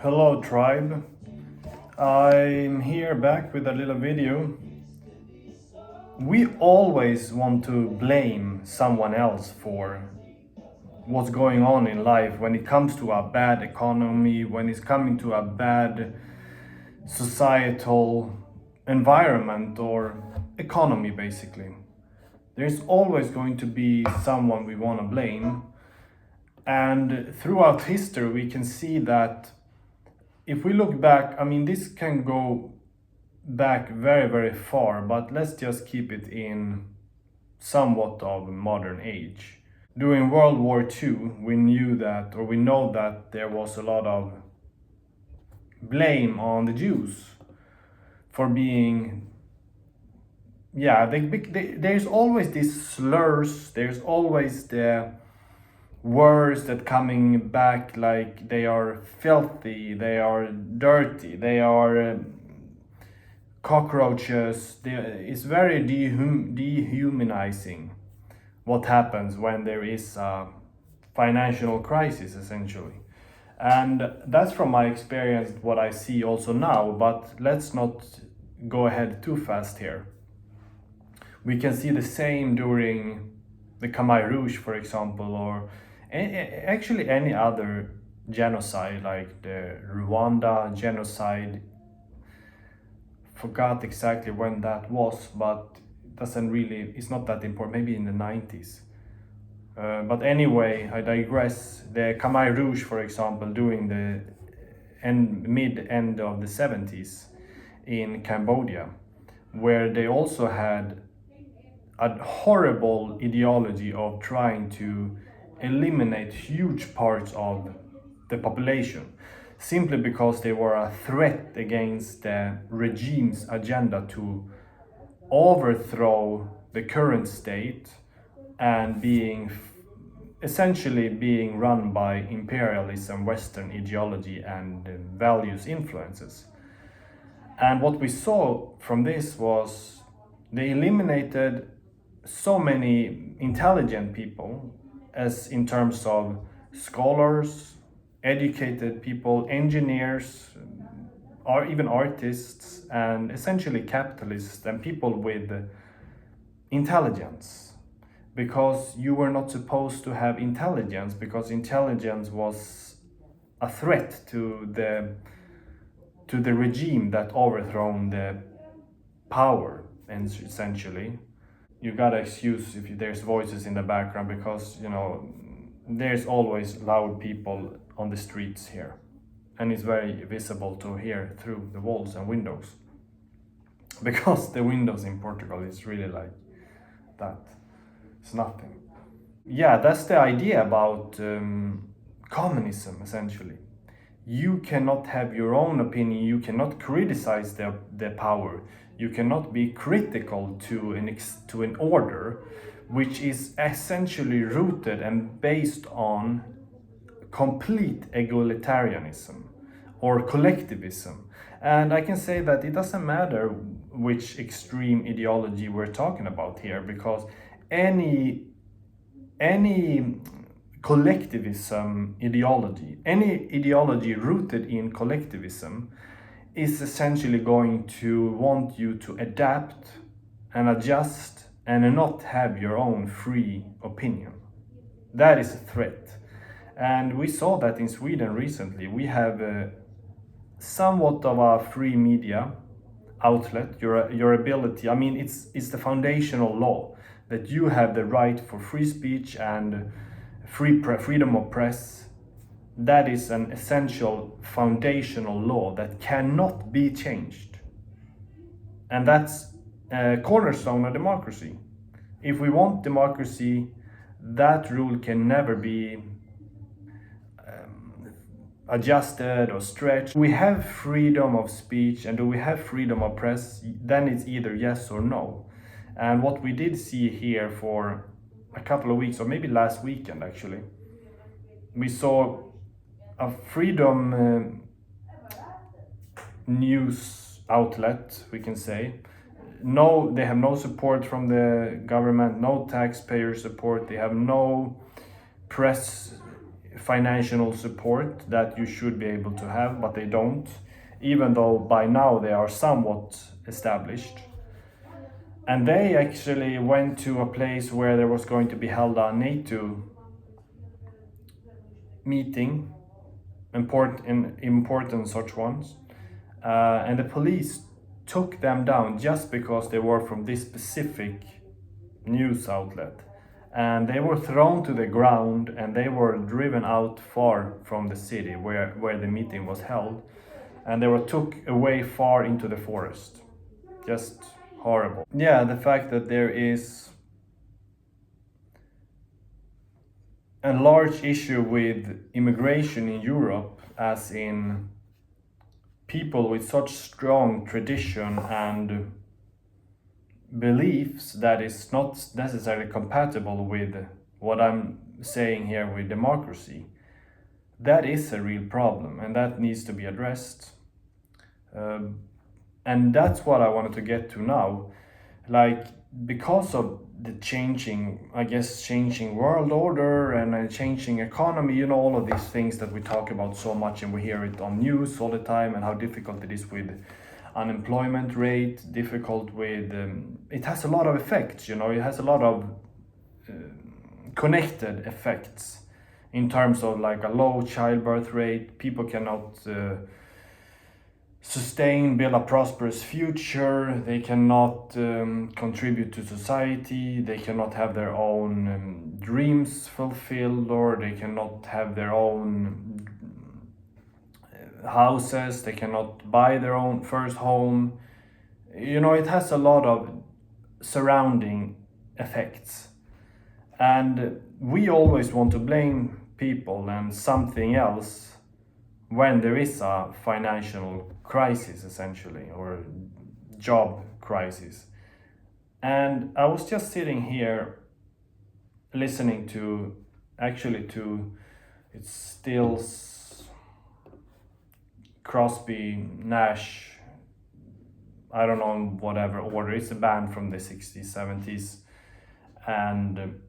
Hello tribe, I'm here back with a little video. We always want to blame someone else for what's going on in life when it comes to a bad economy, when it's coming to a bad societal environment or economy basically. There's always going to be someone we want to blame. And throughout history we can see that if we look back, I mean, this can go back very, very far, but let's just keep it in somewhat of a modern age. During World War II, we knew that, or we know that there was a lot of blame on the Jews for being, there's always these slurs, there's always the words that coming back like they are filthy, they are dirty, they are cockroaches. It's very dehumanizing what happens when there is a financial crisis essentially. And that's from my experience what I see also now, but let's not go ahead too fast here. We can see the same during the Khmer Rouge, for example, or actually any other genocide like the Rwanda genocide. Forgot exactly when that was, but it's not that important, maybe in the 90s. But anyway, I digress. The Khmer Rouge, for example, during the mid-end of the 70s in Cambodia, where they also had a horrible ideology of trying to eliminate huge parts of the population simply because they were a threat against the regime's agenda to overthrow the current state and essentially being run by imperialism, Western ideology, and values influences. And what we saw from this was they eliminated so many intelligent people, as in terms of scholars, educated people, engineers, or even artists, and essentially capitalists and people with intelligence. Because you were not supposed to have intelligence, because intelligence was a threat to the regime that overthrown the power, and essentially you gotta excuse if there's voices in the background, because there's always loud people on the streets here, and it's very visible to hear through the walls and windows, because the windows in Portugal is really like that. It's nothing. Yeah, that's the idea about communism essentially. You cannot have your own opinion, you cannot criticize the power, you cannot be critical to an order which is essentially rooted and based on complete egalitarianism or collectivism. And I can say that it doesn't matter which extreme ideology we're talking about here, because any collectivism ideology, any ideology rooted in collectivism, is essentially going to want you to adapt and adjust and not have your own free opinion. That is a threat. And we saw that in Sweden recently. We have somewhat of a free media outlet, your ability. I mean, it's the foundational law that you have the right for free speech and freedom of press. That is an essential foundational law that cannot be changed. And that's a cornerstone of democracy. If we want democracy, that rule can never be adjusted or stretched. We have freedom of speech, and do we have freedom of press? Then it's either yes or no. And what we did see here for a couple of weeks, or maybe last weekend actually, we saw a freedom news outlet, we can say. No, they have no support from the government, no taxpayer support, they have no press financial support that you should be able to have, but they don't, even though by now they are somewhat established. And they actually went to a place where there was going to be held a NATO meeting, important such ones, and the police took them down just because they were from this specific news outlet, and they were thrown to the ground and they were driven out far from the city where the meeting was held, and they were took away far into the forest. Just horrible. Yeah, the fact that there is a large issue with immigration in Europe, as in people with such strong tradition and beliefs that is not necessarily compatible with what I'm saying here with democracy. That is a real problem, and that needs to be addressed. And that's what I wanted to get to now. Like, because of the changing world order and a changing economy, you know, all of these things that we talk about so much and we hear it on news all the time, and how difficult it is with unemployment rate, difficult with it has a lot of effects, you know, it has a lot of connected effects in terms of like a low childbirth rate. People cannot build a prosperous future, they cannot contribute to society, they cannot have their own dreams fulfilled, or they cannot have their own houses, they cannot buy their own first home. You know, it has a lot of surrounding effects, and we always want to blame people and something else when there is a financial crisis, essentially, or job crisis. And I was just sitting here listening to, it's still Crosby, Nash, I don't know whatever order, it's a band from the 60s, 70s, and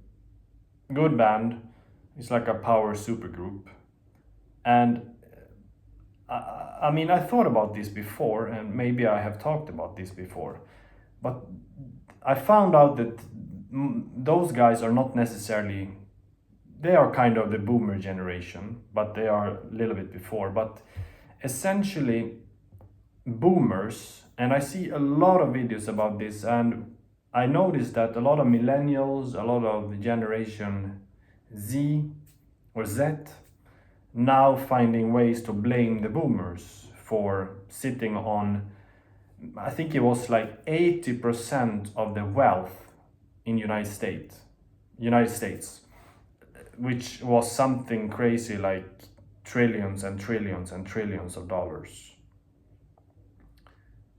good band. It's like a power supergroup. And I mean, I thought about this before, and maybe I have talked about this before, but I found out that those guys are not necessarily, they are kind of the boomer generation, but they are a little bit before. But essentially, boomers, and I see a lot of videos about this, and I noticed that a lot of millennials, a lot of the generation Z or Z, now finding ways to blame the boomers for sitting on, I think it was like 80% of the wealth in United States, which was something crazy like trillions and trillions and trillions of dollars.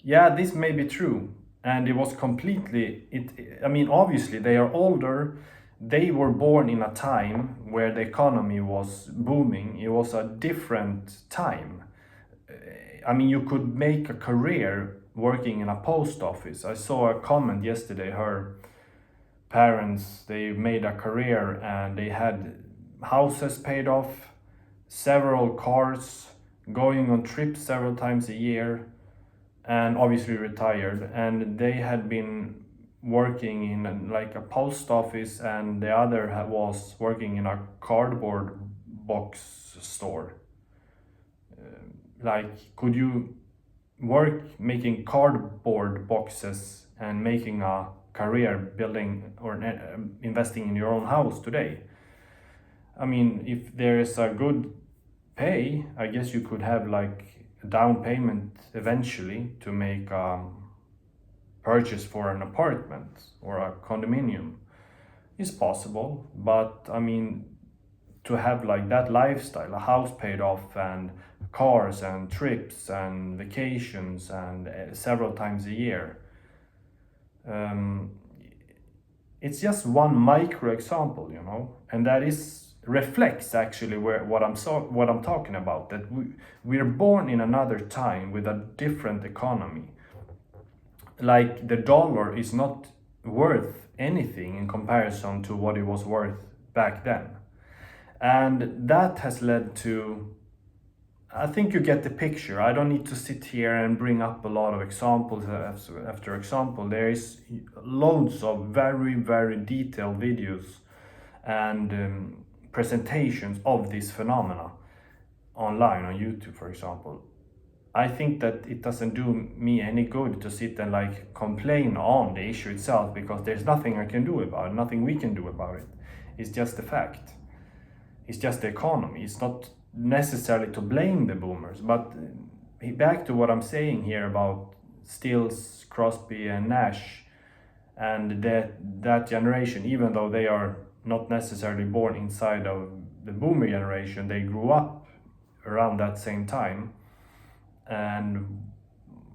Yeah, this may be true, and it was completely I mean, obviously they are older. They were born in a time where the economy was booming. It was a different time. I mean, you could make a career working in a post office. I saw a comment yesterday. Her parents, they made a career and they had houses paid off, several cars, going on trips several times a year, and obviously retired. And they had been working in like a post office, and the other was working in a cardboard box store. Like, could you work making cardboard boxes and making a career building or investing in your own house today? I mean, if there is a good pay, I guess you could have like a down payment eventually to make purchase for an apartment or a condominium is possible. But I mean, to have like that lifestyle, a house paid off and cars and trips and vacations and several times a year, it's just one micro example, you know, and that is reflects actually what I'm talking about, that we're born in another time with a different economy. Like, the dollar is not worth anything in comparison to what it was worth back then. And that has led to, I think you get the picture. I don't need to sit here and bring up a lot of examples after example. There is loads of very, very detailed videos and presentations of this phenomena online on YouTube, for example. I think that it doesn't do me any good to sit and like complain on the issue itself, because there's nothing I can do about it, nothing we can do about it. It's just a fact. It's just the economy. It's not necessarily to blame the boomers, but back to what I'm saying here about Stills, Crosby, and Nash, and that generation, even though they are not necessarily born inside of the boomer generation, they grew up around that same time. And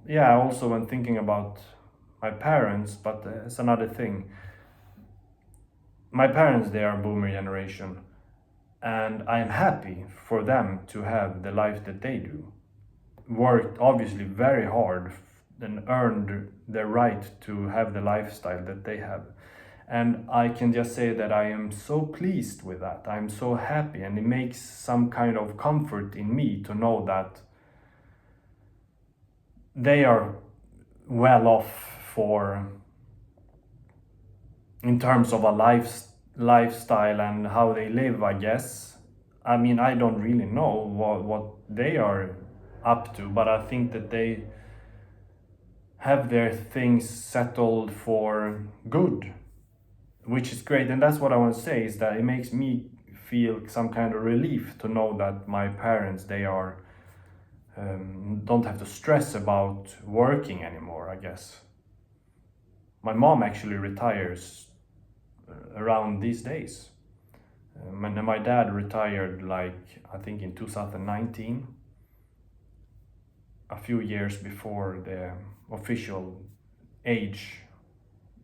yeah, also when thinking about my parents, but it's another thing. My parents, they are boomer generation, and I am happy for them to have the life that they do. Worked obviously very hard and earned the right to have the lifestyle that they have. And I can just say that I am so pleased with that. I'm so happy, and it makes some kind of comfort in me to know that they are well off for, in terms of a lifestyle and how they live, I guess. I mean, I don't really know what they are up to, but I think that they have their things settled for good, which is great. And that's what I want to say, is that it makes me feel some kind of relief to know that my parents, they are don't have to stress about working anymore, I guess. My mom actually retires around these days. And my dad retired, like, I think in 2019, a few years before the official age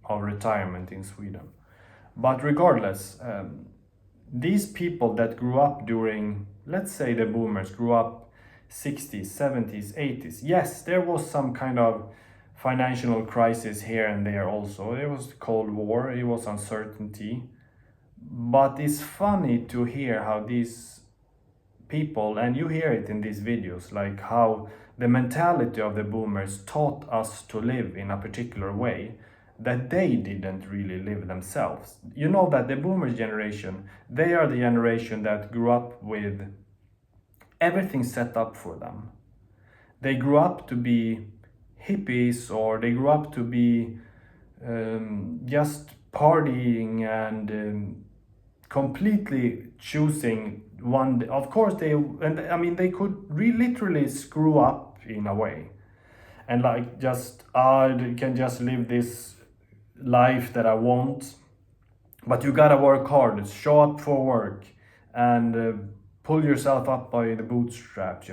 of retirement in Sweden. But regardless, these people that grew up during, let's say the boomers grew up 60s, 70s, 80s. Yes, there was some kind of financial crisis here and there also. There was the Cold War, it was uncertainty. But it's funny to hear how these people, and you hear it in these videos, like how the mentality of the boomers taught us to live in a particular way that they didn't really live themselves. You know that the boomers generation, they are the generation that grew up with everything set up for them. They grew up to be hippies, or they grew up to be just partying and completely choosing one. Of course, they could literally screw up in a way, and like just I can just live this life that I want, but you gotta work hard, show up for work, and pull yourself up by the bootstraps,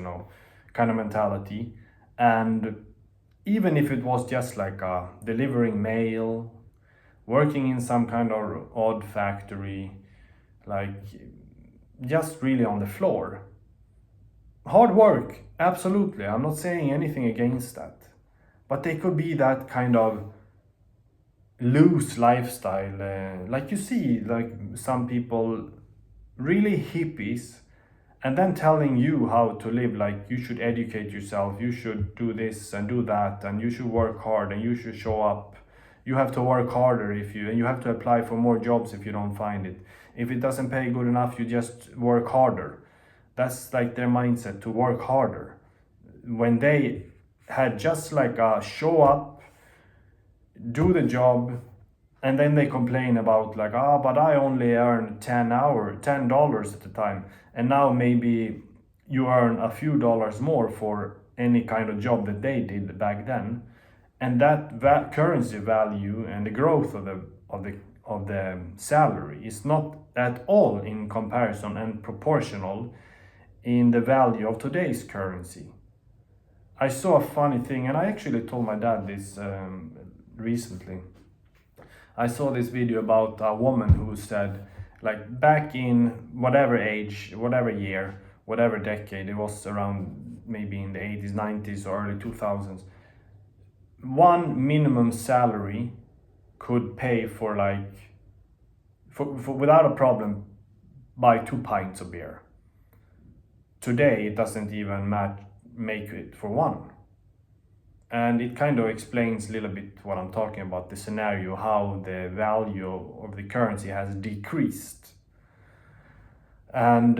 kind of mentality. And even if it was just like delivering mail, working in some kind of odd factory, like just really on the floor. Hard work, absolutely. I'm not saying anything against that. But they could be that kind of loose lifestyle. Like you see, like some people, really hippies, and then telling you how to live, like you should educate yourself, you should do this and do that, and you should work hard, and you should show up, you have to work harder, and you have to apply for more jobs if you don't find it, if it doesn't pay good enough, you just work harder. That's like their mindset, to work harder, when they had just like a show up, do the job, and then they complain about like, but I only earn $10 at the time, and now maybe you earn a few dollars more for any kind of job that they did back then, and that currency value and the growth of the salary is not at all in comparison and proportional in the value of today's currency. I saw a funny thing, and I actually told my dad this recently. I saw this video about a woman who said, like, back in whatever age, whatever year, whatever decade, it was around maybe in the 80s, 90s, or early 2000s, one minimum salary could pay for, like, for without a problem, buy 2 pints of beer. Today it doesn't even make it for one. And it kind of explains a little bit what I'm talking about, the scenario, how the value of the currency has decreased. And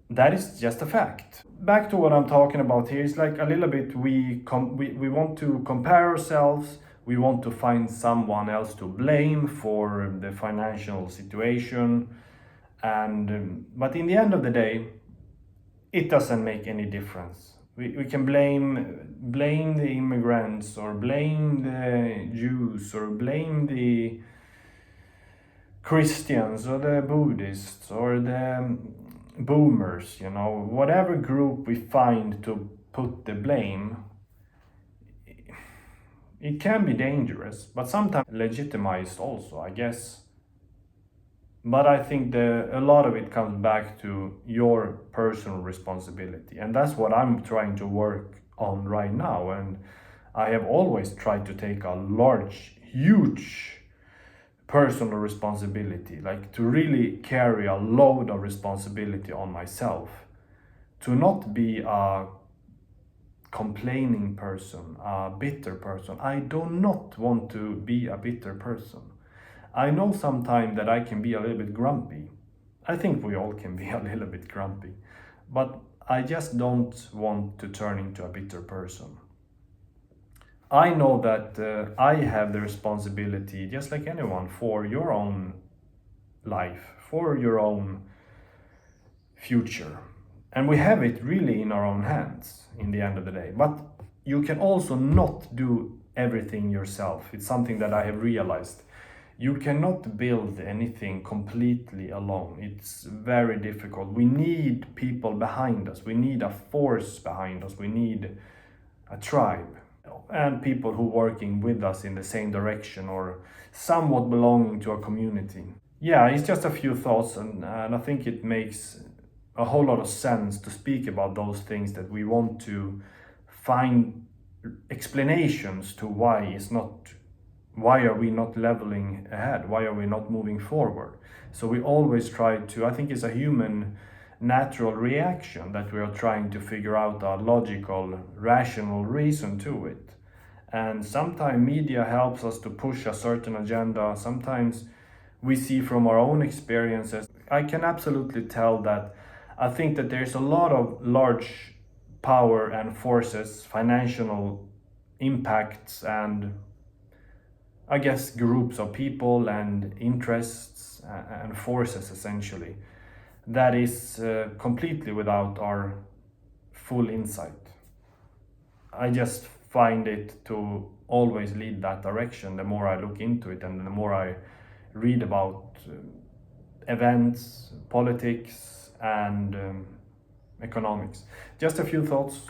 that is just a fact. Back to what I'm talking about here, it's like a little bit we want to compare ourselves, we want to find someone else to blame for the financial situation, and but in the end of the day, it doesn't make any difference. We can blame the immigrants, or blame the Jews, or blame the Christians, or the Buddhists, or the boomers, whatever group we find to put the blame. It can be dangerous, but sometimes legitimized also, I guess. But I think a lot of it comes back to your personal responsibility. And that's what I'm trying to work on right now. And I have always tried to take a huge personal responsibility, like to really carry a load of responsibility on myself, to not be a complaining person, a bitter person. I do not want to be a bitter person. I know sometimes that I can be a little bit grumpy. I think we all can be a little bit grumpy, but I just don't want to turn into a bitter person. I know that I have the responsibility, just like anyone, for your own life, for your own future. And we have it really in our own hands in the end of the day. But you can also not do everything yourself. It's something that I have realized. You cannot build anything completely alone. It's very difficult. We need people behind us. We need a force behind us. We need a tribe and people who are working with us in the same direction, or somewhat belonging to a community. Yeah, it's just a few thoughts, and I think it makes a whole lot of sense to speak about those things that we want to find explanations to why are we not leveling ahead? Why are we not moving forward? So we always try to, I think it's a human natural reaction that we are trying to figure out a logical, rational reason to it. And sometimes media helps us to push a certain agenda. Sometimes we see from our own experiences. I can absolutely tell that I think that there's a lot of large power and forces, financial impacts, and I guess groups of people and interests and forces essentially, that is completely without our full insight. I just find it to always lead that direction the more I look into it and the more I read about events, politics, and economics. Just a few thoughts.